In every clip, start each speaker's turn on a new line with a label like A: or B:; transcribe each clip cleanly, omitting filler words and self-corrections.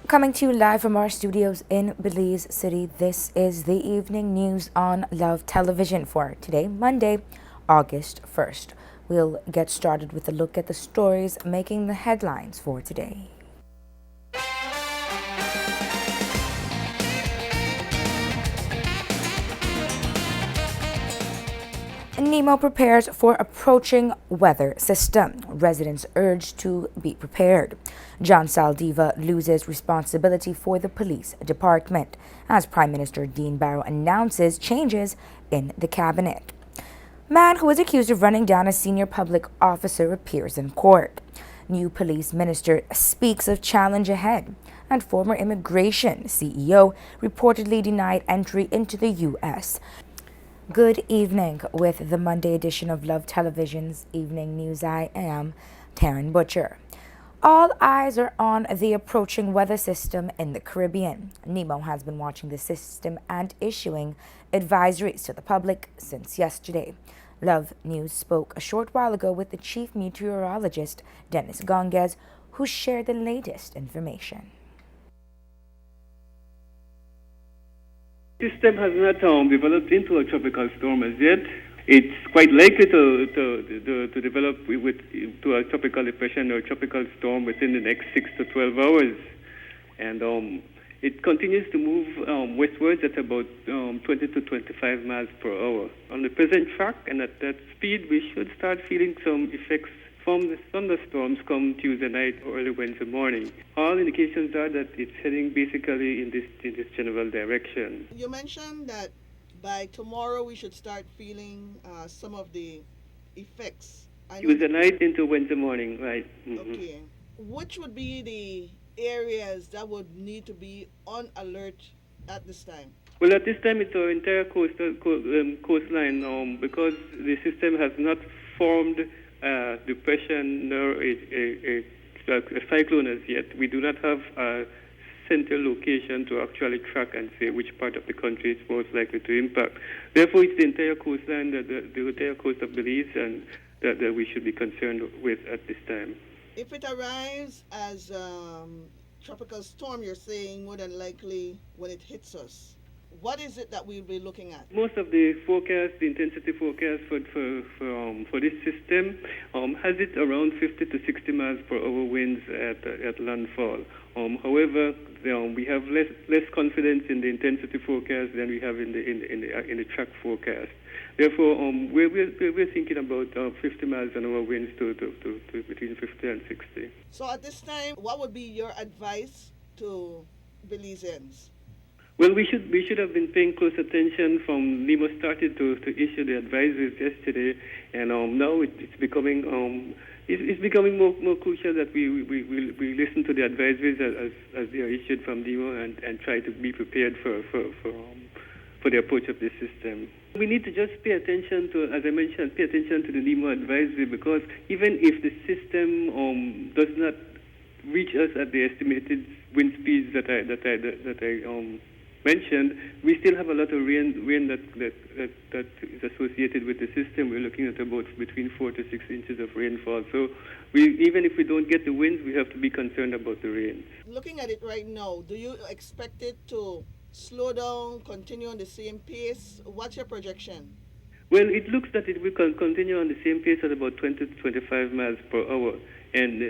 A: Coming to you live from our studios in Belize City, this is the evening news on Love Television for today, Monday, August 1st. We'll get started with a look at the stories making the headlines for today. Nemo prepares for approaching weather system. Residents urged to be prepared. John Saldiva loses responsibility for the police department as Prime Minister Dean Barrow announces changes in the cabinet. Man who was accused of running down a senior public officer appears in court. New police minister speaks of challenge ahead. And former immigration CEO reportedly denied entry into the U.S. Good evening with the Monday edition of Love Television's Evening News. I am Taryn Butcher. All eyes are on the approaching weather system in the Caribbean. NEMO has been watching the system and issuing advisories to the public since yesterday. Love News spoke a short while ago with the chief meteorologist, Dennis Gonges, who shared the latest information.
B: The system has not developed into a tropical storm as yet. It's quite likely to develop to a tropical depression or tropical storm within the next 6 to 12 hours. And it continues to move westwards at about 20 to 25 miles per hour. On the present track and at that speed, we should start feeling some effects from the thunderstorms come Tuesday night or early Wednesday morning. All indications are that it's heading basically in this general direction.
C: You mentioned that by tomorrow we should start feeling some of the effects.
B: Tuesday night into Wednesday morning, right?
C: Mm-hmm. Okay. Which would be the areas that would need to be on alert at this time?
B: Well, at this time it's our entire coastline because the system has not formed depression nor a cyclone as yet. We do not have a central location to actually track and say which part of the country is most likely to impact. Therefore, it's the entire coastline, the entire coast of Belize, and that we should be concerned with at this time.
C: If it arrives as tropical storm, you're saying more than likely when it hits us, what is it that we'll be looking at?
B: Most of the forecast, the intensity forecast for this system has it around 50 to 60 miles per hour winds at landfall. However, we have less confidence in the intensity forecast than we have in the track forecast. Therefore, we're thinking about 50 miles an hour winds to between 50 and 60.
C: So at this time, what would be your advice to Belizeans?
B: Well, we should have been paying close attention from NEMO started to issue the advisories yesterday, and now it's becoming more crucial that we listen to the advisories as they are issued from NEMO and try to be prepared for the approach of the system. We need to just pay attention to, as I mentioned, pay attention to the NEMO advisory, because even if the system does not reach us at the estimated wind speeds that I mentioned, we still have a lot of rain that is associated with the system. We're looking at about between 4 to 6 inches of rainfall. So even if we don't get the winds, we have to be concerned about the rain.
C: Looking at it right now, do you expect it to slow down, continue on the same pace? What's your projection?
B: Well, it looks that it will continue on the same pace at about 20 to 25 miles per hour. And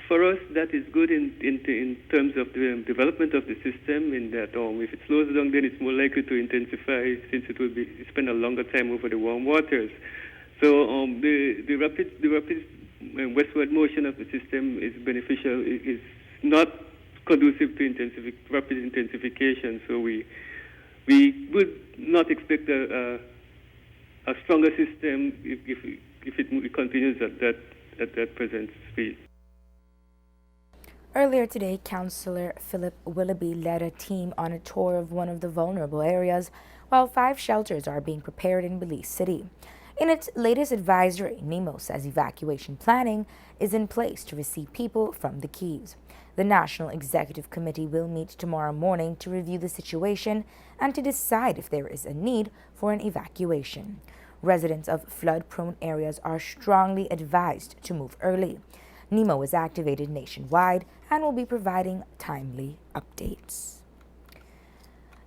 B: for us, that is good in terms of the development of the system, in that if it slows down, then it's more likely to intensify, since it will spend a longer time over the warm waters. So the rapid westward motion of the system is beneficial. It is not conducive to rapid intensification. So we would not expect a stronger system if it continues at that present speed.
A: Earlier today, Councillor Philip Willoughby led a team on a tour of one of the vulnerable areas, while 5 shelters are being prepared in Belize City. In its latest advisory, NEMO says evacuation planning is in place to receive people from the Keys. The National Executive Committee will meet tomorrow morning to review the situation and to decide if there is a need for an evacuation. Residents of flood-prone areas are strongly advised to move early. NEMO is activated nationwide and will be providing timely updates.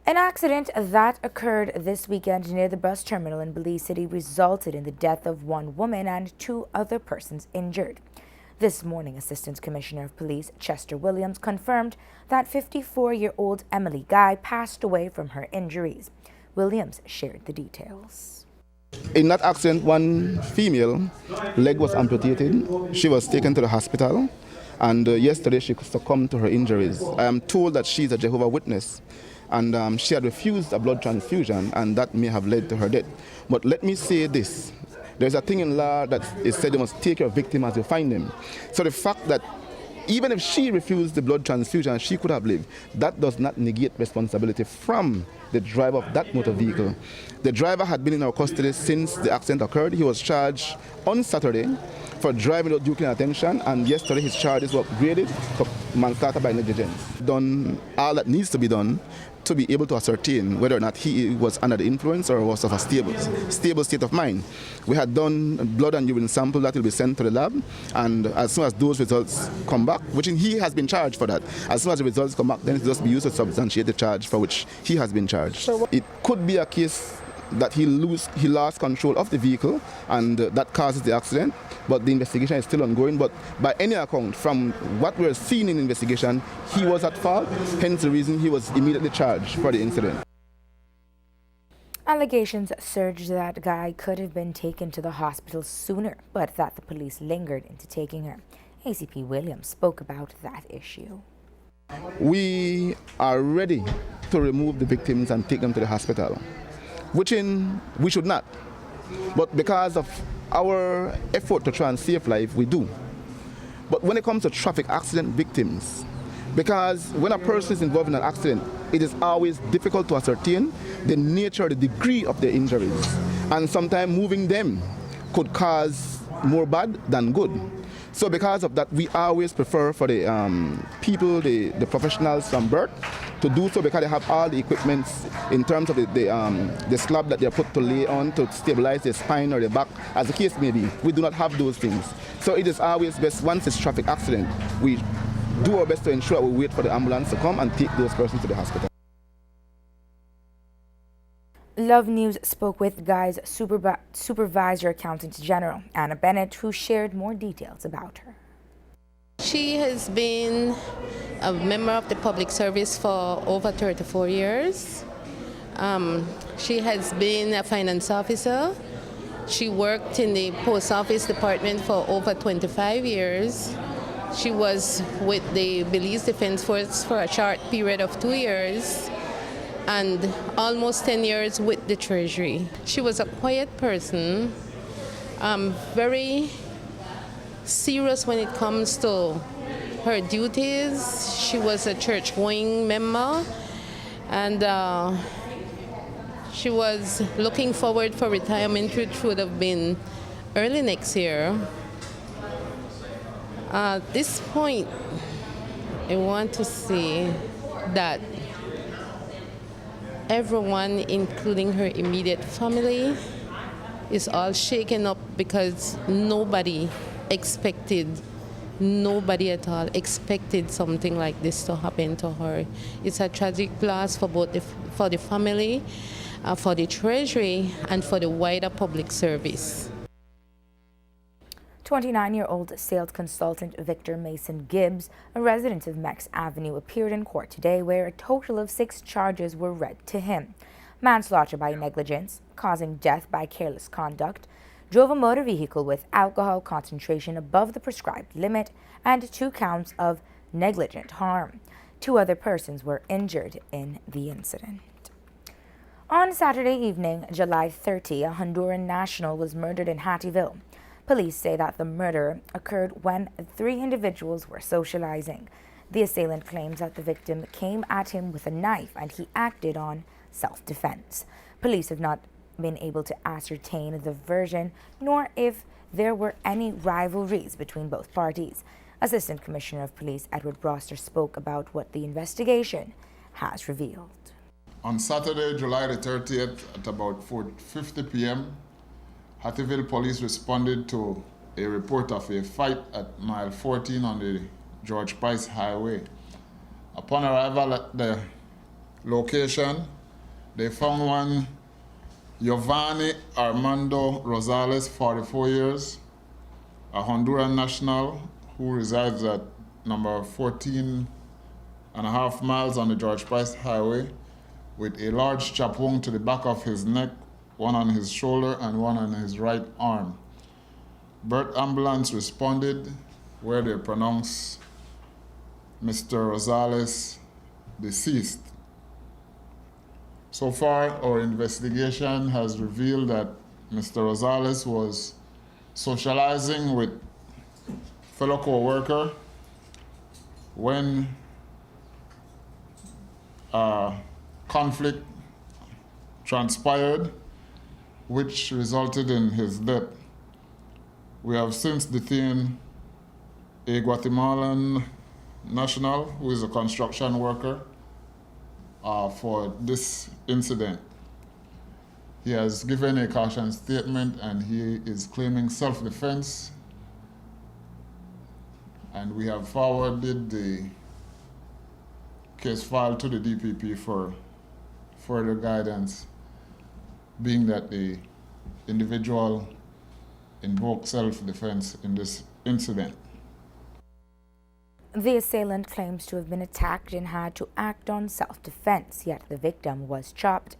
A: An accident that occurred this weekend near the bus terminal in Belize City resulted in the death of one woman and 2 other persons injured. This morning, Assistant Commissioner of Police Chester Williams confirmed that 54-year-old Emily Guy passed away from her injuries. Williams shared the details.
D: In that accident, one female leg was amputated. She was taken to the hospital, and yesterday she succumbed to her injuries. I am told that she is a Jehovah's Witness, and she had refused a blood transfusion, and that may have led to her death. But let me say this. There's a thing in law that is said you must take your victim as you find them. So the fact that even if she refused the blood transfusion, she could have lived, that does not negate responsibility from the driver of that motor vehicle. The driver had been in our custody since the accident occurred. He was charged on Saturday for driving without due care and attention, and yesterday his charges were upgraded to manslaughter by negligence. Done all that needs to be done to be able to ascertain whether or not he was under the influence or was of a stable state of mind. We had done blood and urine sample that will be sent to the lab, and as soon as those results come back, which he has been charged for that, as soon as the results come back, then it will just be used to substantiate the charge for which he has been charged. It could be a case that he lost control of the vehicle and that causes the accident, but the investigation is still ongoing. But by any account, from what we're seeing in the investigation, he was at fault, hence the reason he was immediately charged for the incident.
A: Allegations surged that Guy could have been taken to the hospital sooner, but that the police lingered into taking her. ACP Williams spoke about that issue.
D: We are ready to remove the victims and take them to the hospital, which we should not. But because of our effort to try and save life, we do. But when it comes to traffic accident victims, because when a person is involved in an accident, it is always difficult to ascertain the nature, the degree of their injuries. And sometimes moving them could cause more bad than good. So because of that, we always prefer for the people, the professionals from birth, to do so because they have all the equipment in terms of the slab that they are put to lay on to stabilize their spine or their back, as the case may be. We do not have those things. So it is always best, once it's traffic accident, we do our best to ensure we wait for the ambulance to come and take those persons to the hospital.
A: Love News spoke with Guy's Supervisor Accountant General, Anna Bennett, who shared more details about her.
E: She has been a member of the public service for over 34 years. She has been a finance officer. She worked in the post office department for over 25 years. She was with the Belize Defense Force for a short period of 2 years and almost 10 years with the Treasury. She was a quiet person, very serious when it comes to her duties. She was a church-going member, and she was looking forward for retirement, which would have been early next year. At this point, I want to say that everyone, including her immediate family, is all shaken up because nobody at all expected something like this to happen to her. It's a tragic loss for both for the family, for the Treasury, and for the wider public service.
A: 29-year-old sales consultant Victor Mason Gibbs, a resident of Mex Avenue, appeared in court today where a total of 6 charges were read to him. Manslaughter by negligence, causing death by careless conduct, drove a motor vehicle with alcohol concentration above the prescribed limit, and 2 counts of negligent harm. 2 other persons were injured in the incident. On Saturday evening, July 30, a Honduran national was murdered in Hattieville. Police say that the murder occurred when 3 individuals were socializing. The assailant claims that the victim came at him with a knife and he acted on self-defense. Police have not been able to ascertain the version nor if there were any rivalries between both parties. Assistant Commissioner of Police Edward Broster spoke about what the investigation has revealed.
F: On Saturday, July the 30th at about 4:50 p.m., Hattieville police responded to a report of a fight at mile 14 on the George Price Highway. Upon arrival at the location, they found one Giovanni Armando Rosales, 44 years, a Honduran national who resides at number 14.5 miles on the George Price Highway, with a large chop wound to the back of his neck, one on his shoulder and one on his right arm. Birth ambulance responded, where they pronounced Mr. Rosales deceased. So far, our investigation has revealed that Mr. Rosales was socializing with fellow co-worker when conflict transpired, which resulted in his death. We have since detained a Guatemalan national who is a construction worker for this incident. He has given a caution statement and he is claiming self-defense, and we have forwarded the case file to the DPP for further guidance, being that the individual invoked self-defense in this incident.
A: The assailant claims to have been attacked and had to act on self-defense, yet the victim was chopped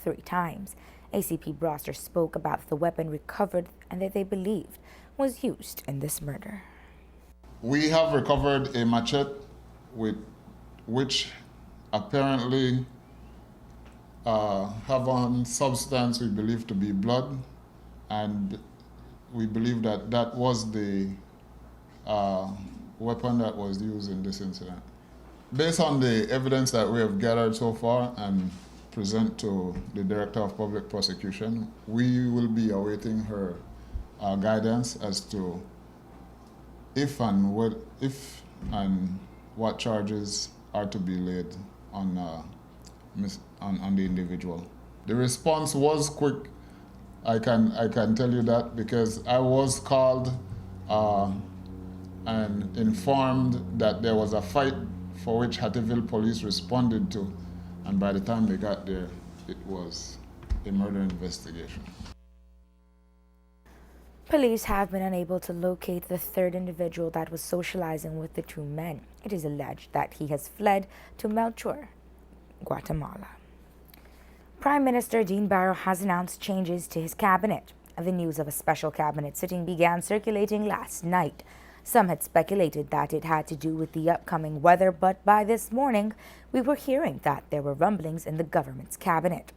A: 3 times. ACP Broster spoke about the weapon recovered and that they believed was used in this murder.
F: We have recovered a machete with which apparently have on substance we believe to be blood, and we believe that that was the weapon that was used in this incident. Based on the evidence that we have gathered so far and present to the Director of Public Prosecution, we will be awaiting her guidance as to if and what charges are to be laid on the individual. The response was quick. I can tell you that because I was called and informed that there was a fight for which Hattieville police responded to, and by the time they got there, it was a murder investigation.
A: Police have been unable to locate the third individual that was socializing with the 2 men. It is alleged that he has fled to Melchor, Guatemala. Prime Minister Dean Barrow has announced changes to his cabinet. The news of a special cabinet sitting began circulating last night. Some had speculated that it had to do with the upcoming weather, but by this morning, we were hearing that there were rumblings in the government's cabinet.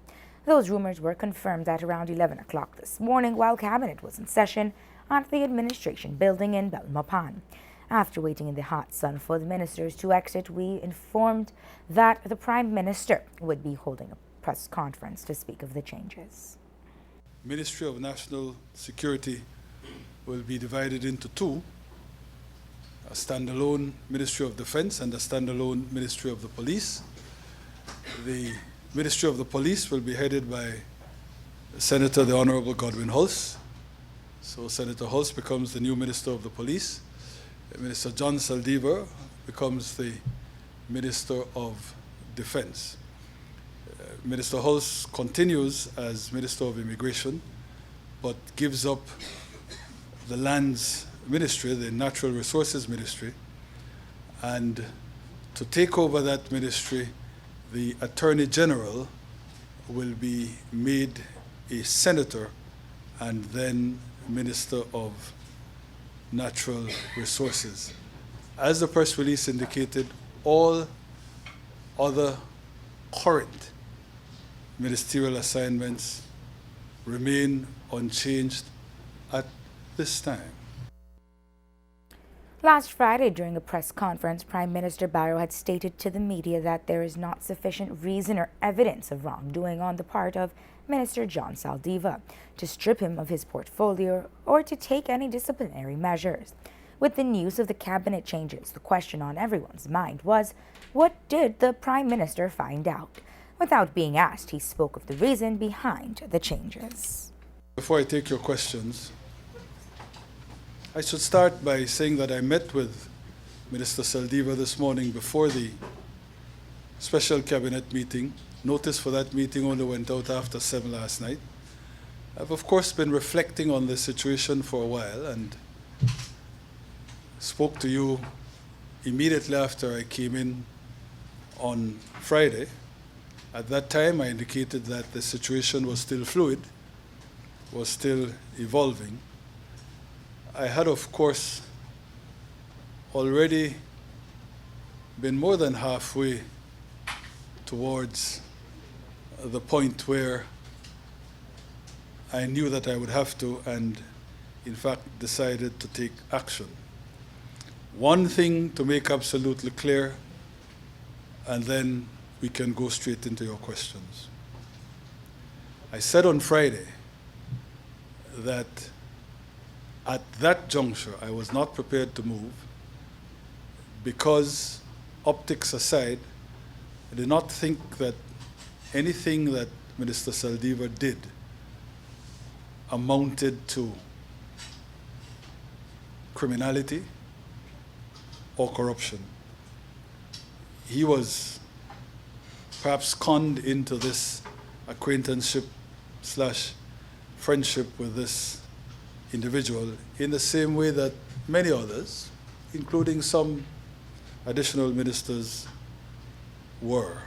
A: Those rumors were confirmed at around 11 o'clock this morning while cabinet was in session at the administration building in Belmopan. After waiting in the hot sun for the ministers to exit, we informed that the Prime Minister would be holding a press conference to speak of the changes.
G: Ministry of National Security will be divided into 2. A standalone Ministry of Defense and a standalone Ministry of the Police. The Ministry of the Police will be headed by Senator the Honorable Godwin Hulse. So Senator Hulse becomes the new Minister of the Police. Minister John Saldivar becomes the Minister of Defense. Minister Hulse continues as Minister of Immigration, but gives up the Lands Ministry, the Natural Resources Ministry, and to take over that ministry, the Attorney General will be made a senator and then Minister of Natural Resources. As the press release indicated, all other current ministerial assignments remain unchanged at this time.
A: Last Friday, during a press conference, Prime Minister Barrow had stated to the media that there is not sufficient reason or evidence of wrongdoing on the part of Minister John Saldivar to strip him of his portfolio or to take any disciplinary measures. With the news of the cabinet changes, the question on everyone's mind was, what did the Prime Minister find out? Without being asked, he spoke of the reason behind the changes.
G: Before I take your questions, I should start by saying that I met with Minister Saldiva this morning before the special cabinet meeting. Notice for that meeting only went out after 7 last night. I've of course been reflecting on the situation for a while and spoke to you immediately after I came in on Friday. At that time, I indicated that the situation was still fluid, was still evolving. I had, of course, already been more than halfway towards the point where I knew that I would have to, and in fact decided to take action. One thing to make absolutely clear, and then we can go straight into your questions. I said on Friday that at that juncture I was not prepared to move because, optics aside, I did not think that anything that Minister Saldiva did amounted to criminality or corruption. He was perhaps conned into this acquaintanceship / friendship with this individual in the same way that many others, including some additional ministers, were.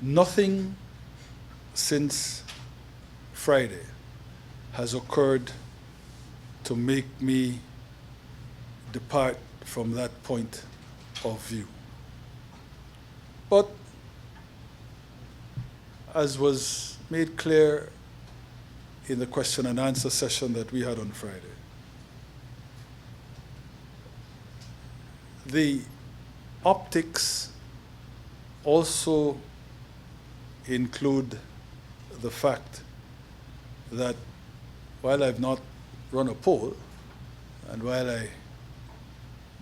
G: Nothing since Friday has occurred to make me depart from that point of view. But as was made clear in the question and answer session that we had on Friday, the optics also include the fact that while I've not run a poll, and while I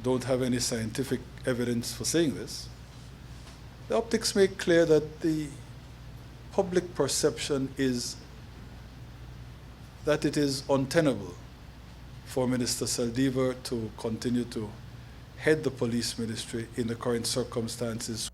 G: don't have any scientific evidence for saying this, the optics make clear that the public perception is that it is untenable for Minister Saldiva to continue to head the police ministry in the current circumstances.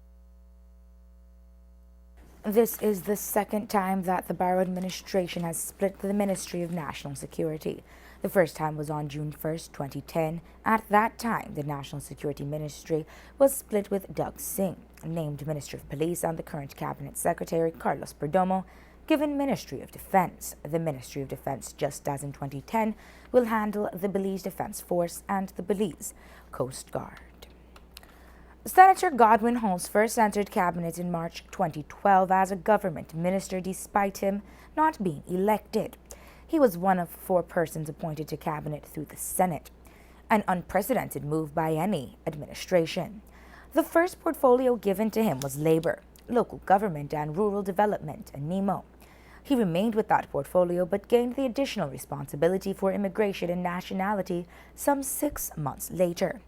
A: This is the second time that the Barrow administration has split the Ministry of National Security. The first time was on June 1st, 2010. At that time, the National Security Ministry was split with Doug Singh, named Minister of Police, and the current Cabinet Secretary, Carlos Perdomo, given Ministry of Defense. The Ministry of Defense, just as in 2010, will handle the Belize Defense Force and the Belize Coast Guard. Senator Godwin Halls first entered cabinet in March 2012 as a government minister despite him not being elected. He was one of 4 persons appointed to cabinet through the Senate, an unprecedented move by any administration. The first portfolio given to him was Labor, Local Government and Rural Development, and NEMO. He remained with that portfolio but gained the additional responsibility for immigration and nationality some 6 months later.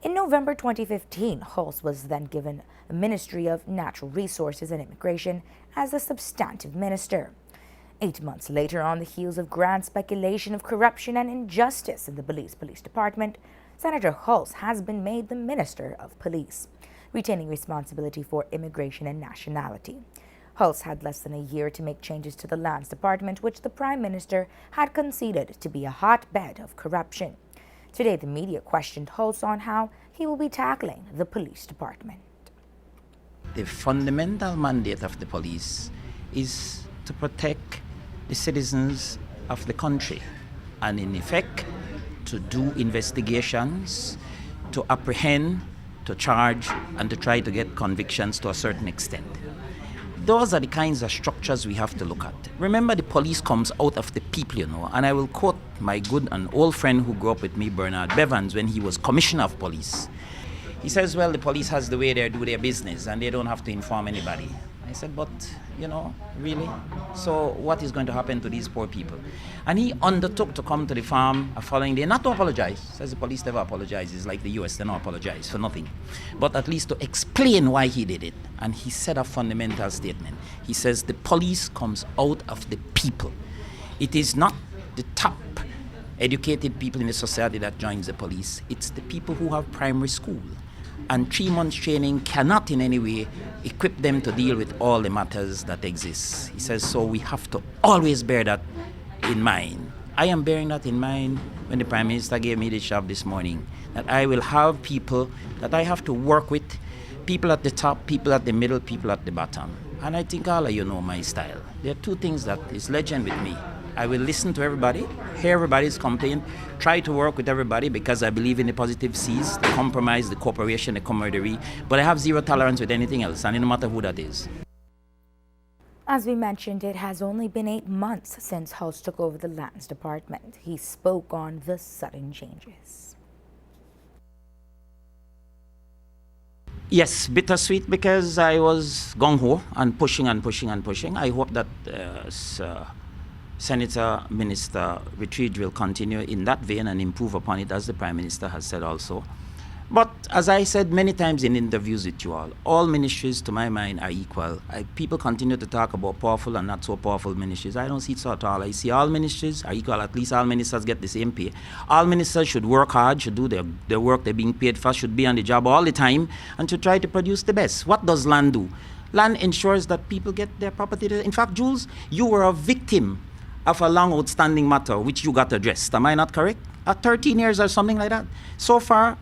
A: In November 2015, Halls was then given the Ministry of Natural Resources and Immigration as a substantive minister. 8 months later, on the heels of grand speculation of corruption and injustice in the Belize Police Department, Senator Halls has been made the Minister of Police, retaining responsibility for immigration and nationality. Halls had less than a year to make changes to the Lands Department, which the Prime Minister had conceded to be a hotbed of corruption. Today, the media questioned Halls on how he will be tackling the police department.
H: The fundamental mandate of the police is to protect the citizens of the country and, in effect, to do investigations, to apprehend, to charge, and to try to get convictions to a certain extent. Those are the kinds of structures we have to look at. Remember, the police comes out of the people, you know, and I will quote my good and old friend who grew up with me, Bernard Bevans, when he was Commissioner of Police. He says, well, the police has the way they do their business and they don't have to inform anybody. I said, but, you know, really? So what is going to happen to these poor people? And he undertook to come to the farm the following day, not to apologize. Says the police never apologizes, like the US, they don't apologize for nothing. But at least to explain why he did it. And he said a fundamental statement. He says the police comes out of the people. It is not the top educated people in the society that joins the police. It's the people who have primary school. And 3 months training cannot in any way equip them to deal with all the matters that exist. He says, so we have to always bear that in mind. I am bearing that in mind when the Prime Minister gave me the job this morning, that I will have people that I have to work with, people at the top, people at the middle, people at the bottom. And I think all of you know my style. There are two things that is legend with me. I will listen to everybody, hear everybody's complaint, try to work with everybody because I believe in the positive C's, the compromise, the cooperation, the camaraderie, but I have zero tolerance with anything else, and no matter who that is.
A: As we mentioned, it has only been 8 months since Hulse took over the Lands Department. He spoke on the sudden changes.
H: Yes, bittersweet because I was gung-ho and pushing and pushing and pushing. I hope that Senator Minister Richridge will continue in that vein and improve upon it, as the Prime Minister has said also. But as I said many times in interviews with you all ministries to my mind are equal. People continue to talk about powerful and not so powerful ministries. I don't see it so at all. I see all ministries are equal. At least all ministers get the same pay. All ministers should work hard, should do their work they're being paid for, should be on the job all the time, and to try to produce the best. What does land do? Land ensures that people get their property. In fact, Jules, you were a victim of a long outstanding matter which you got addressed. Am I not correct? 13 years or something like that. So far,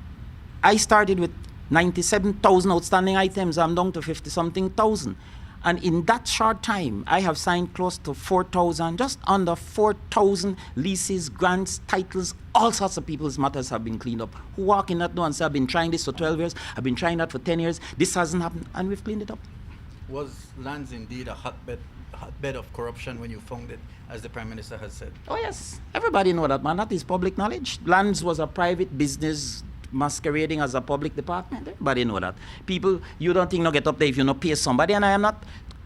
H: I started with 97,000 outstanding items. I'm down to 50-something thousand. And in that short time, I have signed close to 4,000, just under 4,000 leases, grants, titles, all sorts of people's matters have been cleaned up. Who walk in that door and say, I've been trying this for 12 years, I've been trying that for 10 years, this hasn't happened, and we've cleaned it up.
I: Was lands indeed a hotbed of corruption when you found it, as the Prime Minister has said?
H: Oh yes, everybody know that, man. That is public knowledge. Lands was a private business masquerading as a public department. Everybody know that. People, you don't think no get up there if you no pay somebody, and I am not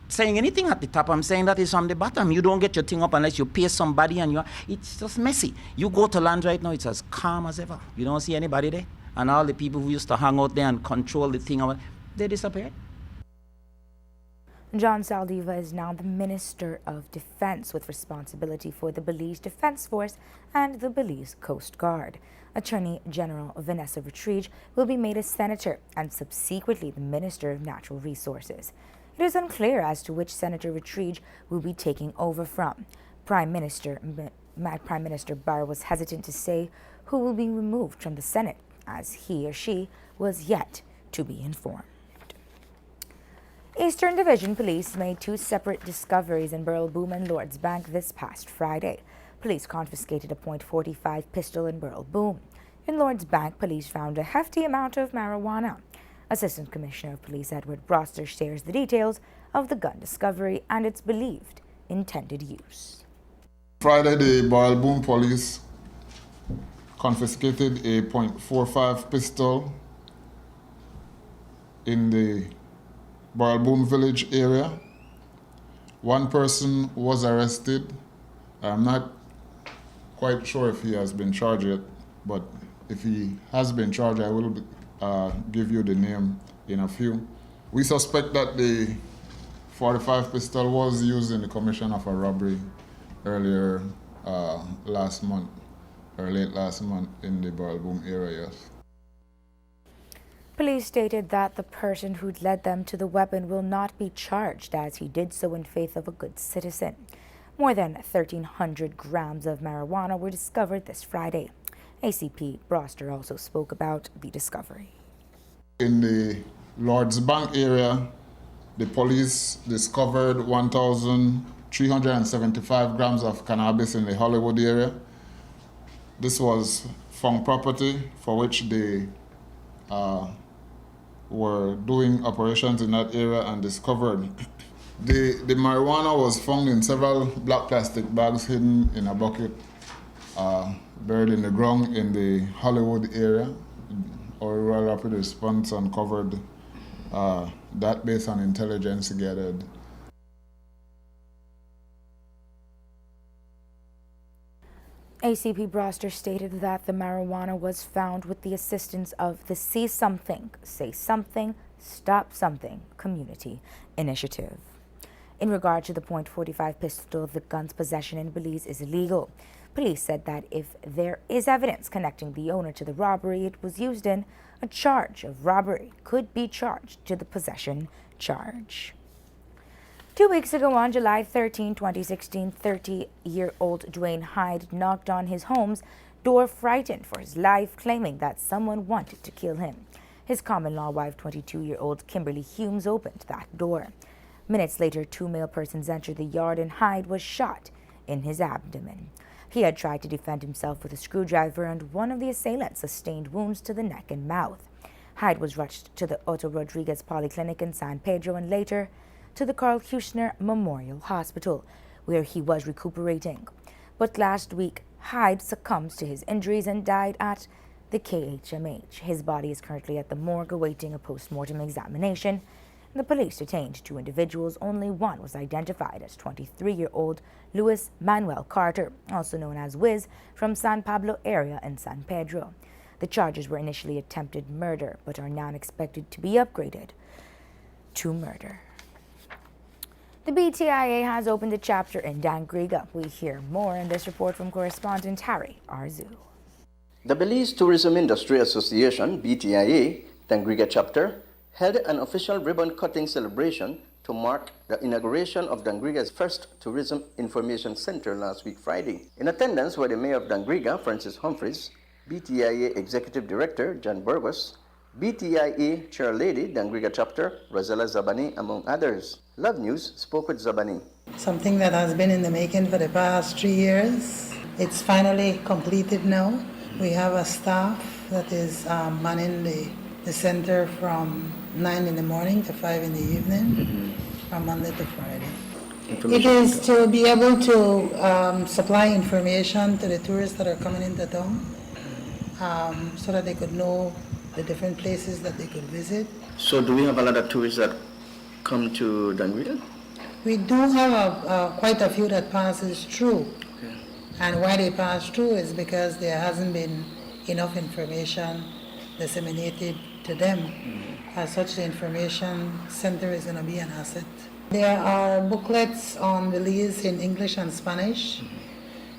H: saying anything at the top. I'm saying that is from the bottom. You don't get your thing up unless you pay somebody, and it's just messy. You go to land right now, it's as calm as ever. You don't see anybody there. And all the people who used to hang out there and control the thing, they disappeared.
A: John Saldiva is now the Minister of Defense with responsibility for the Belize Defense Force and the Belize Coast Guard. Attorney General Vanessa Richridge will be made a senator and subsequently the Minister of Natural Resources. It is unclear as to which Senator Richridge will be taking over from. Prime Minister Barr was hesitant to say who will be removed from the Senate, as he or she was yet to be informed. Eastern Division Police made 2 separate discoveries in Burrell Boom and Lord's Bank this past Friday. Police confiscated a .45 pistol in Burrell Boom. In Lord's Bank, police found a hefty amount of marijuana. Assistant Commissioner of Police Edward Broster shares the details of the gun discovery and its believed intended use.
F: Friday, the Burrell Boom police confiscated a .45 pistol in the Burrell Boom village area. One person was arrested. I'm not quite sure if he has been charged yet, but if he has been charged, I will give you the name in a few. We suspect that the .45 pistol was used in the commission of a robbery earlier last month, or late last month in the Burrell Boom area, yes.
A: Police stated that the person who'd led them to the weapon will not be charged, as he did so in faith of a good citizen. More than 1,300 grams of marijuana were discovered this Friday. ACP Broster also spoke about the discovery.
F: In the Lord's Bank area, the police discovered 1,375 grams of cannabis in the Hollywood area. This was found property for which they were doing operations in that area and discovered. The marijuana was found in several black plastic bags hidden in a bucket, buried in the ground in the Hollywood area. Our Royal Rapid Response uncovered that based on intelligence gathered.
A: ACP Broster stated that the marijuana was found with the assistance of the See Something, Say Something, Stop Something community initiative. In regard to the .45 pistol, the gun's possession in Belize is illegal. Police said that if there is evidence connecting the owner to the robbery it was used in, a charge of robbery could be charged to the possession charge. 2 weeks ago, on July 13, 2016, 30-year-old Dwayne Hyde knocked on his home's door frightened for his life, claiming that someone wanted to kill him. His common-law wife, 22-year-old Kimberly Humes, opened that door. Minutes later, 2 male persons entered the yard and Hyde was shot in his abdomen. He had tried to defend himself with a screwdriver, and one of the assailants sustained wounds to the neck and mouth. Hyde was rushed to the Otto Rodriguez Polyclinic in San Pedro and later to the Carl Huchner Memorial Hospital, where he was recuperating. But last week, Hyde succumbed to his injuries and died at the KHMH. His body is currently at the morgue awaiting a post-mortem examination. The police detained 2 individuals. Only one was identified as 23-year-old Luis Manuel Carter, also known as Wiz, from San Pablo area in San Pedro. The charges were initially attempted murder, but are now expected to be upgraded to murder. The BTIA has opened a chapter in Dangriga. We hear more in this report from correspondent Harry Arzu.
J: The Belize Tourism Industry Association, BTIA, Dangriga chapter, held an official ribbon-cutting celebration to mark the inauguration of Dangriga's first Tourism Information Center last week Friday. In attendance were the Mayor of Dangriga, Francis Humphreys, BTIA Executive Director, John Burgos, BTIA Chairlady, Dangriga Chapter, Rosella Zabani, among others. Love News spoke with Zabani.
K: Something that has been in the making for the past 3 years. It's finally completed now. We have a staff that is manning the center from 9 in the morning to 5 in the evening, from Monday to Friday. It is to be able to supply information to the tourists that are coming into town, so that they could know the different places that they could visit.
J: So do we have a lot of tourists that come to Dangriga?
K: We do have quite a few that passes through. Okay. And why they pass through is because there hasn't been enough information disseminated to them. As such, the information center is going to be an asset. There are booklets on Belize in English and Spanish,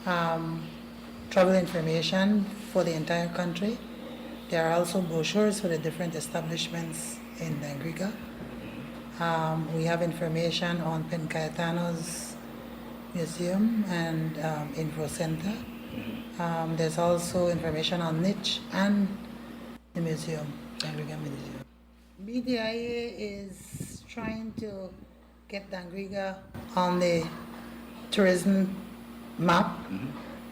K: travel information for the entire country. There are also brochures for the different establishments in Dangriga. We have information on Pen Cayetano's museum and info center. There's also information on Niche and the museum, Dangriga Museum. BTIA is trying to get Dangriga on the tourism map.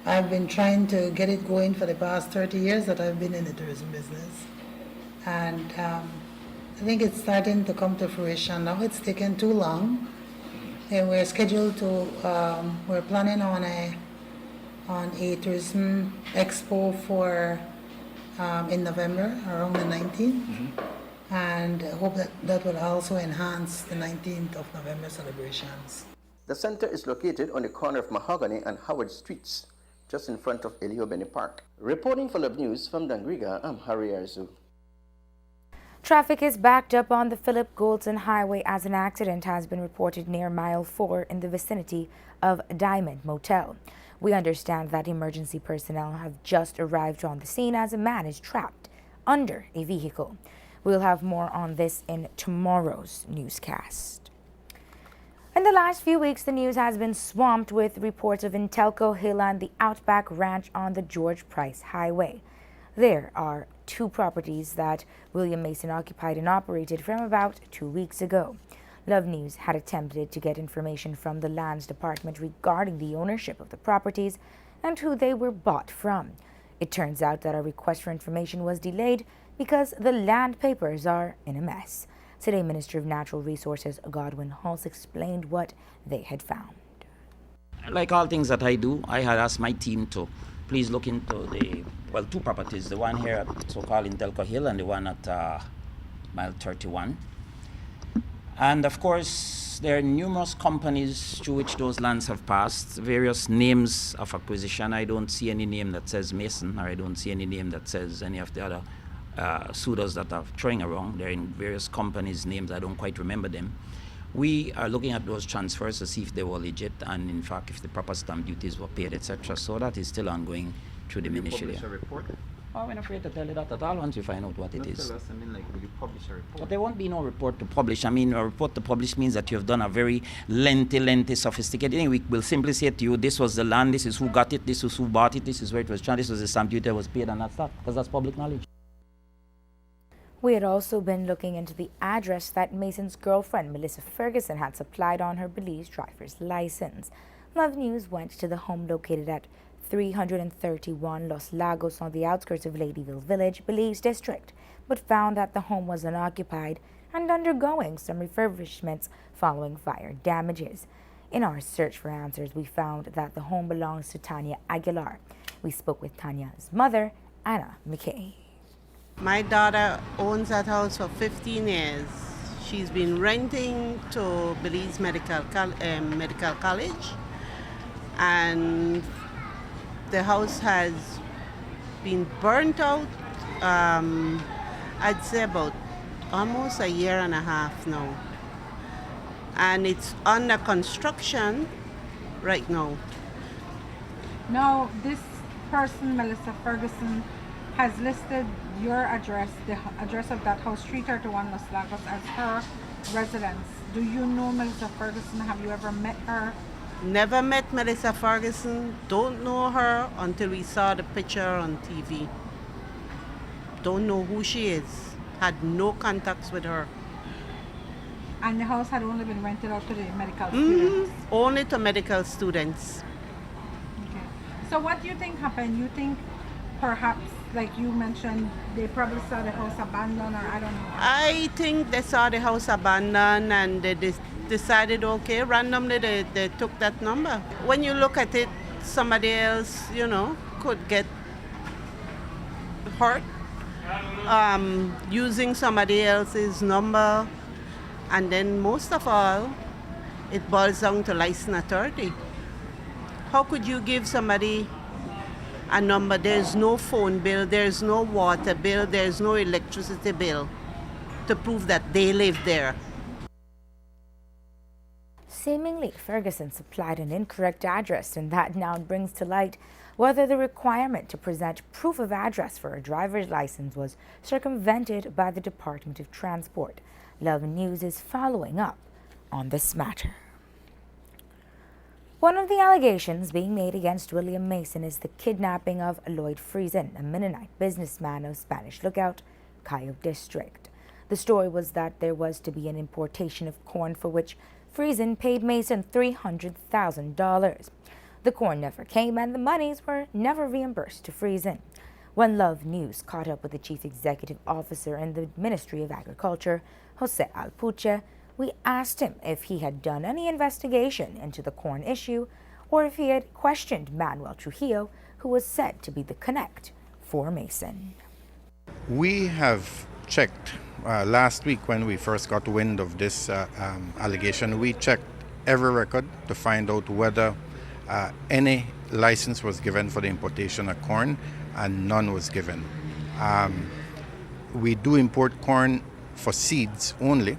K: I've been trying to get it going for the past 30 years that I've been in the tourism business. And I think it's starting to come to fruition now. It's taken too long. And we're scheduled to, we're planning on a tourism expo for in November, around the 19th. And I hope that will also enhance the 19th of November celebrations.
J: The center is located on the corner of Mahogany and Howard Streets, just in front of Eliobeni Park. Reporting for Love News from Dangriga, I'm Harry Arzu.
A: Traffic is backed up on the Philip Goldson Highway as an accident has been reported near Mile 4 in the vicinity of Diamond Motel. We understand that emergency personnel have just arrived on the scene as a man is trapped under a vehicle. We'll have more on this in tomorrow's newscast. In the last few weeks, the news has been swamped with reports of Intelco Hill and the Outback Ranch on the George Price Highway. There are 2 properties that William Mason occupied and operated from about 2 weeks ago. Love News had attempted to get information from the Lands Department regarding the ownership of the properties and who they were bought from. It turns out that our request for information was delayed because the land papers are in a mess. Today, Minister of Natural Resources Godwin Hulse explained what they had found.
H: Like all things that I do, I had asked my team to please look into the, 2 properties, the one here at so-called Intelco Hill and the one at Mile 31. And of course, there are numerous companies through which those lands have passed, various names of acquisition. I don't see any name that says Mason, or I don't see any name that says any of the other suitors that are throwing around. They're in various companies' names. I don't quite remember them. We are looking at those transfers to see if they were legit and, in fact, if the proper stamp duties were paid, etc. So that is still ongoing through the ministry.
L: Will you publish a report?
H: Oh, we're not afraid to tell you that at all once you find out what it is.
L: Tell us, will you publish a report?
H: But there won't be no report to publish. A report to publish means that you have done a very lengthy, sophisticated thing. We will simply say to you, this was the land, this is who got it, this is who bought it, this is where it was transferred, this was the stamp duty that was paid, and that's that, because that's public knowledge.
A: We had also been looking into the address that Mason's girlfriend, Melissa Ferguson, had supplied on her Belize driver's license. Love News went to the home located at 331 Los Lagos on the outskirts of Ladyville Village, Belize District, but found that the home was unoccupied and undergoing some refurbishments following fire damages. In our search for answers, we found that the home belongs to Tanya Aguilar. We spoke with Tanya's mother, Anna McKay.
M: My daughter owns that house for 15 years. She's been renting to Belize Medical College, and the house has been burnt out, I'd say about almost a year and a half now. And it's under construction right now.
N: Now, this person, Melissa Ferguson, has listed your address, the address of that house, 331 Los Lagos, as her residence. Do you know Melissa Ferguson? Have you ever met her?
M: Never met Melissa Ferguson. Don't know her until we saw the picture on TV. Don't know who she is. Had no contacts with her.
N: And the house had only been rented out to the medical students?
M: Only to medical students.
N: Okay. So what do you think happened? You think perhaps, like you mentioned, they probably saw the house abandoned, or I don't know?
M: I think they saw the house abandoned and they decided, okay, randomly they took that number. When you look at it, somebody else, could get hurt using somebody else's number. And then most of all, it boils down to license authority. How could you give somebody a number? There's no phone bill, there's no water bill, there's no electricity bill to prove that they live there.
A: Seemingly, Ferguson supplied an incorrect address, and that now brings to light whether the requirement to present proof of address for a driver's license was circumvented by the Department of Transport. Love News is following up on this matter. One of the allegations being made against William Mason is the kidnapping of Lloyd Friesen, a Mennonite businessman of Spanish Lookout, Coyote District. The story was that there was to be an importation of corn for which Friesen paid Mason $300,000. The corn never came and the monies were never reimbursed to Friesen. When Love News caught up with the Chief Executive Officer in the Ministry of Agriculture, Jose Alpuche, we asked him if he had done any investigation into the corn issue or if he had questioned Manuel Trujillo, who was said to be the connect for Mason.
O: We have checked last week when we first got wind of this allegation. We checked every record to find out whether any license was given for the importation of corn, and none was given. We do import corn for seeds only,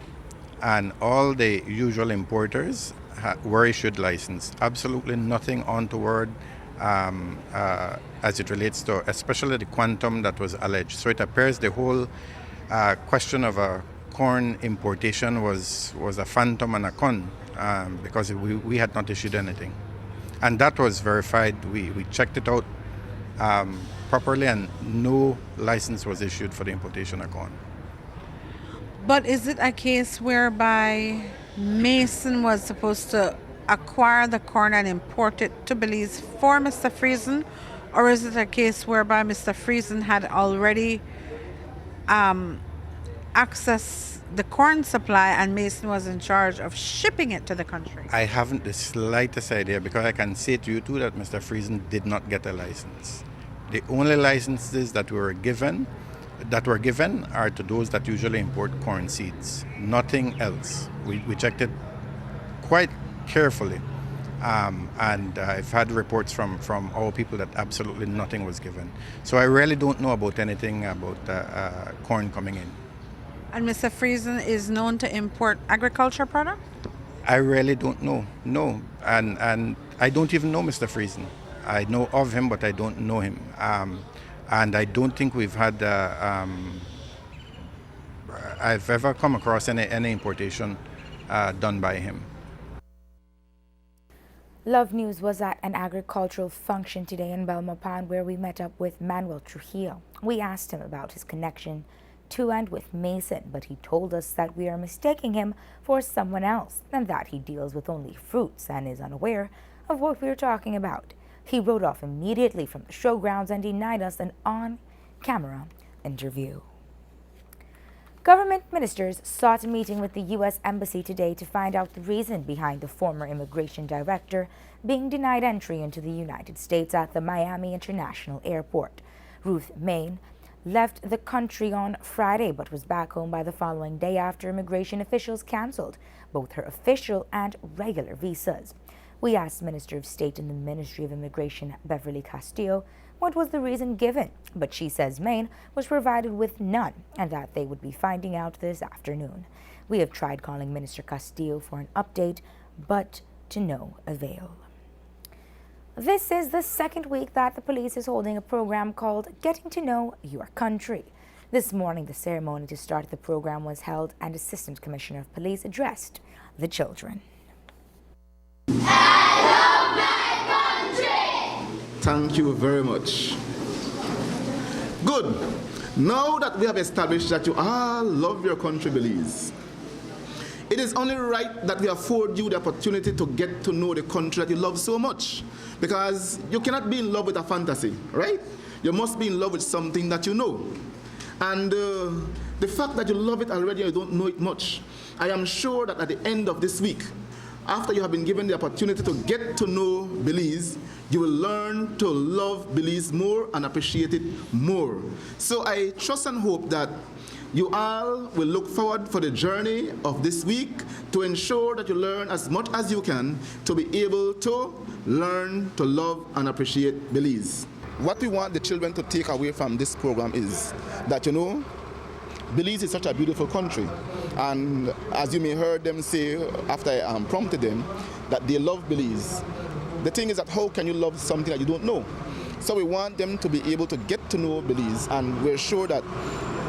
O: and all the usual importers were issued license. Absolutely nothing untoward as it relates to especially the quantum that was alleged. So it appears the whole question of a corn importation was a phantom and a con because we had not issued anything. And that was verified. We checked it out properly, and no license was issued for the importation of corn.
N: But is it a case whereby Mason was supposed to acquire the corn and import it to Belize for Mr. Friesen? Or is it a case whereby Mr. Friesen had already accessed the corn supply and Mason was in charge of shipping it to the country?
O: I haven't the slightest idea, because I can say to you too that Mr. Friesen did not get a license. The only licenses that were given are to those that usually import corn seeds. Nothing else. We checked it quite carefully, and I've had reports from our people that absolutely nothing was given. So I really don't know about anything about corn coming in.
N: And Mr. Friesen is known to import agriculture products?
O: I really don't know. No, and I don't even know Mr. Friesen. I know of him, but I don't know him. And I don't think we've had. I've ever come across any importation done by him.
A: Love News was at an agricultural function today in Belmopan where we met up with Manuel Trujillo. We asked him about his connection to and with Mason, but he told us that we are mistaking him for someone else and that he deals with only fruits and is unaware of what we're talking about. He rode off immediately from the showgrounds and denied us an on-camera interview. Government ministers sought a meeting with the U.S. Embassy today to find out the reason behind the former immigration director being denied entry into the United States at the Miami International Airport. Ruth Main left the country on Friday but was back home by the following day after immigration officials canceled both her official and regular visas. We asked Minister of State in the Ministry of Immigration, Beverly Castillo, what was the reason given, but she says Maine was provided with none and that they would be finding out this afternoon. We have tried calling Minister Castillo for an update, but to no avail. This is the second week that the police is holding a program called Getting to Know Your Country. This morning, the ceremony to start the program was held and Assistant Commissioner of Police addressed the children.
D: Thank you very much. Good. Now that we have established that you all love your country, Belize, it is only right that we afford you the opportunity to get to know the country that you love so much. Because you cannot be in love with a fantasy, right? You must be in love with something that you know. And the fact that you love it already, you don't know it much. I am sure that at the end of this week, after you have been given the opportunity to get to know Belize, you will learn to love Belize more and appreciate it more. So I trust and hope that you all will look forward for the journey of this week to ensure that you learn as much as you can to be able to learn to love and appreciate Belize. What we want the children to take away from this program is that, Belize is such a beautiful country, and as you may heard them say after I prompted them, that they love Belize. The thing is that how can you love something that you don't know? So we want them to be able to get to know Belize, and we're sure that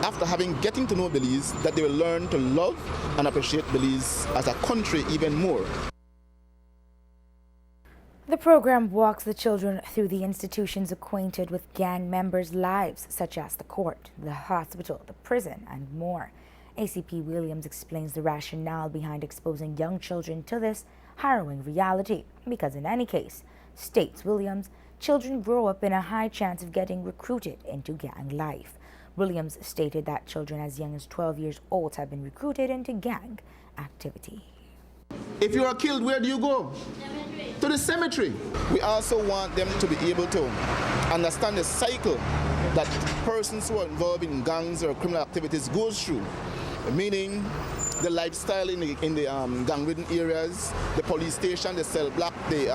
D: after getting to know Belize, that they will learn to love and appreciate Belize as a country even more.
A: The program walks the children through the institutions acquainted with gang members' lives, such as the court, the hospital, the prison, and more. ACP Williams explains the rationale behind exposing young children to this harrowing reality, because in any case, states Williams, children grow up in a high chance of getting recruited into gang life. Williams stated that children as young as 12 years old have been recruited into gang activity.
D: If you are killed, where do you go? Cemetery. To the cemetery. We also want them to be able to understand the cycle that persons who are involved in gangs or criminal activities goes through, meaning the lifestyle in the gang-ridden areas, the police station, the cell block, the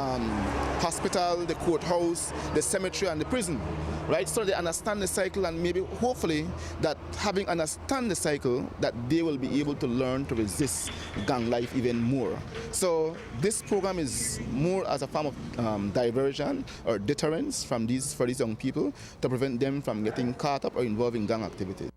D: hospital, the courthouse, the cemetery, and the prison, right? So they understand the cycle, and maybe, hopefully, that having understand the cycle, that they will be able to learn to resist gang life even more. So this program is more as a form of diversion or deterrence for these young people to prevent them from getting caught up or involved in gang activities.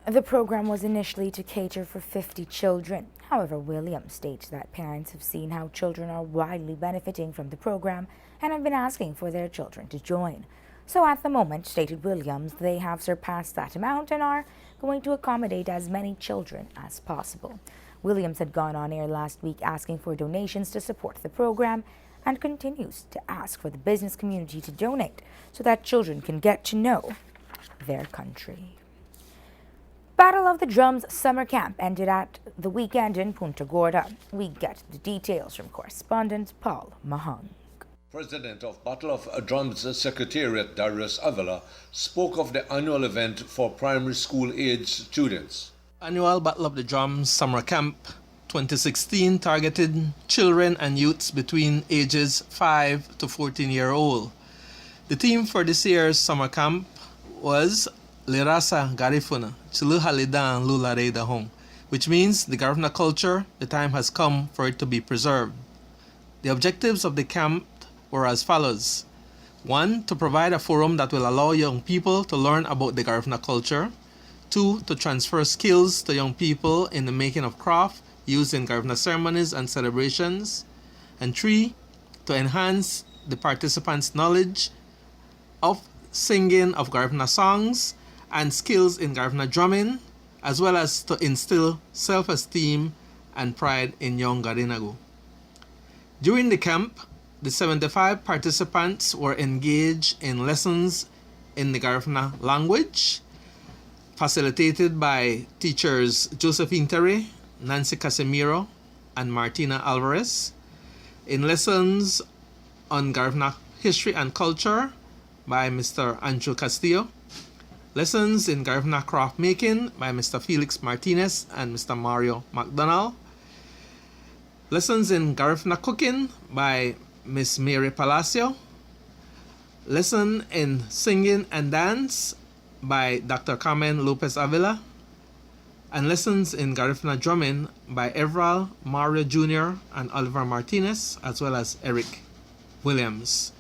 A: The program was initially to cater for 50 children. However, Williams states that parents have seen how children are widely benefiting from the program and have been asking for their children to join. So at the moment, stated Williams, they have surpassed that amount and are going to accommodate as many children as possible. Williams had gone on air last week asking for donations to support the program and continues to ask for the business community to donate so that children can get to know their country. Battle of the Drums summer camp ended at the weekend in Punta Gorda. We get the details from correspondent Paul Mahang.
P: President of Battle of Drums Secretariat Darius Avila spoke of the annual event for primary school age students.
Q: Annual Battle of the Drums Summer Camp 2016 targeted children and youths between ages 5 to 14-year-old. The theme for this year's summer camp was Lerasa Garifuna, Chilu Halidan Lulareda Hong, which means the Garifuna culture, the time has come for it to be preserved. The objectives of the camp were as follows. 1, to provide a forum that will allow young people to learn about the Garifuna culture. 2, to transfer skills to young people in the making of craft used in Garifuna ceremonies and celebrations. And 3, to enhance the participants' knowledge of singing of Garifuna songs and skills in Garifuna drumming, as well as to instill self-esteem and pride in young Garinagu. During the camp, the 75 participants were engaged in lessons in the Garifuna language, facilitated by teachers Josephine Terry, Nancy Casemiro, and Martina Alvarez, in lessons on Garifuna history and culture by Mr. Andrew Castillo, lessons in Garifuna craft making by Mr. Felix Martinez and Mr. Mario McDonald, lessons in Garifuna cooking by Miss Mary Palacio, lesson in singing and dance by Dr. Carmen Lopez Avila, and lessons in Garifuna drumming by Everal Mario Jr. and Oliver Martinez, as well as Eric Williams.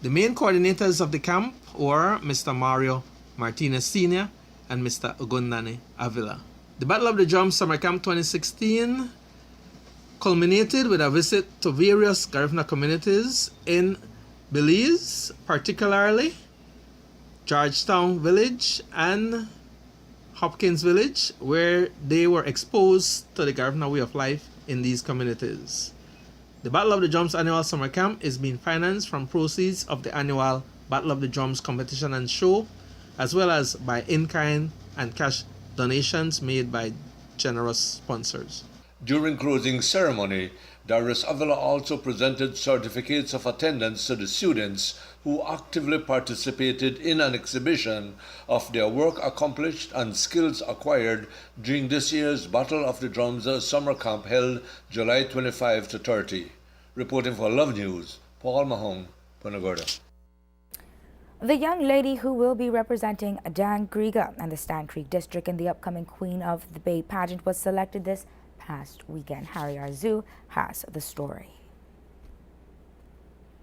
Q: The main coordinators of the camp were Mr. Mario Martinez Sr. and Mr. Ugundani Avila. The Battle of the Drums Summer Camp 2016 culminated with a visit to various Garifuna communities in Belize, particularly Georgetown Village and Hopkins Village, where they were exposed to the Garifuna way of life in these communities. The Battle of the Drums annual summer camp is being financed from proceeds of the annual Battle of the Drums competition and show, as well as by in-kind and cash donations made by generous sponsors.
P: During closing ceremony, Darius Avila also presented certificates of attendance to the students who actively participated in an exhibition of their work accomplished and skills acquired during this year's Battle of the Drums summer camp held July 25 to 30. Reporting for Love News, Paul Mahong, Punta Gorda.
A: The young lady who will be representing Dangriga and the Stan Creek District in the upcoming Queen of the Bay pageant was selected this past weekend. Harry Arzu has the story.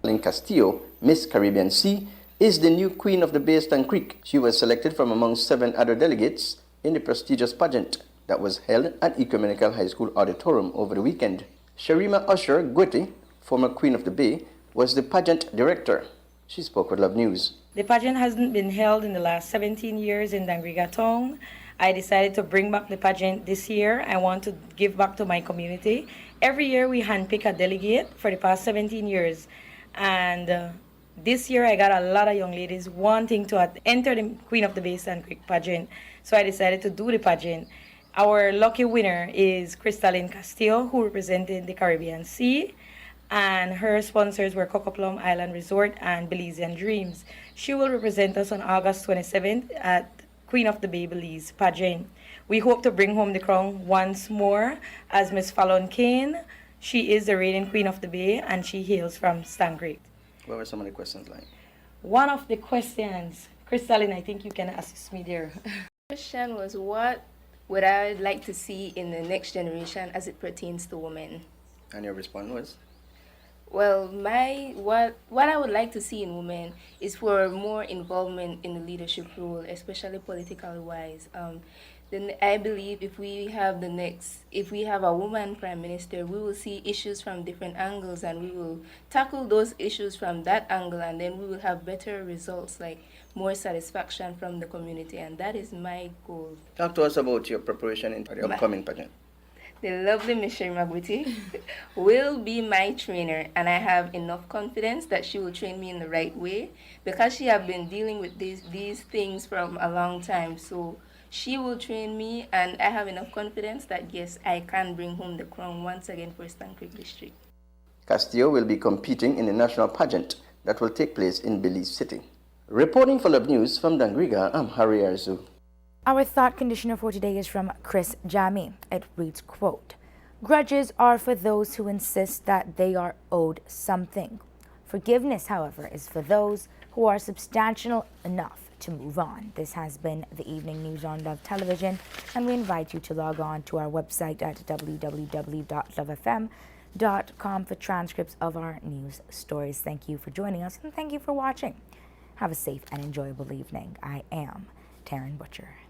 J: Lynn Castillo, Miss Caribbean Sea, is the new Queen of the Bay Stan Creek. She was selected from among 7 other delegates in the prestigious pageant that was held at Ecumenical High School Auditorium over the weekend. Sharima Usher Gwiti, former Queen of the Bay, was the pageant director. She spoke with Love News.
R: The pageant hasn't been held in the last 17 years in Dangriga Town. I decided to bring back the pageant this year. I want to give back to my community. Every year we handpick a delegate for the past 17 years. And this year I got a lot of young ladies wanting to enter the Queen of the Bay Stan Creek pageant. So I decided to do the pageant. Our lucky winner is Crystalline Castillo, who represented the Caribbean Sea. And her sponsors were Coco Plum Island Resort and Belizean Dreams. She will represent us on August 27th at Queen of the Bay Belize pageant. We hope to bring home the crown once more as Miss Fallon Kane. She is the reigning Queen of the Bay and she hails from Stan Creek.
J: What were some of the questions like?
R: One of the questions, Crystalline, I think you can assist me there.
S: The question was, what would I like to see in the next generation as it pertains to women?
J: And your response was?
S: Well, what I would like to see in women is for more involvement in the leadership role, especially politically wise. Then I believe if we have a woman prime minister, we will see issues from different angles and we will tackle those issues from that angle, and then we will have better results, like more satisfaction from the community, and that is my goal.
J: Talk to us about your preparation in the upcoming pageant.
S: The lovely Miss Sharima Gwiti will be my trainer, and I have enough confidence that she will train me in the right way because she has been dealing with these things from a long time. So she will train me, and I have enough confidence that yes, I can bring home the crown once again for Stan Creek District.
J: Castillo will be competing in the national pageant that will take place in Belize City. Reporting for Love News from Dangriga, I'm Harry Arzu.
A: Our thought conditioner for today is from Chris Jami. It reads, quote, "Grudges are for those who insist that they are owed something. Forgiveness, however, is for those who are substantial enough to move on. This has been the Evening News on Love Television, and we invite you to log on to our website at www.lovefm.com for transcripts of our news stories. Thank you for joining us, and thank you for watching. Have a safe and enjoyable evening. I am Taryn Butcher.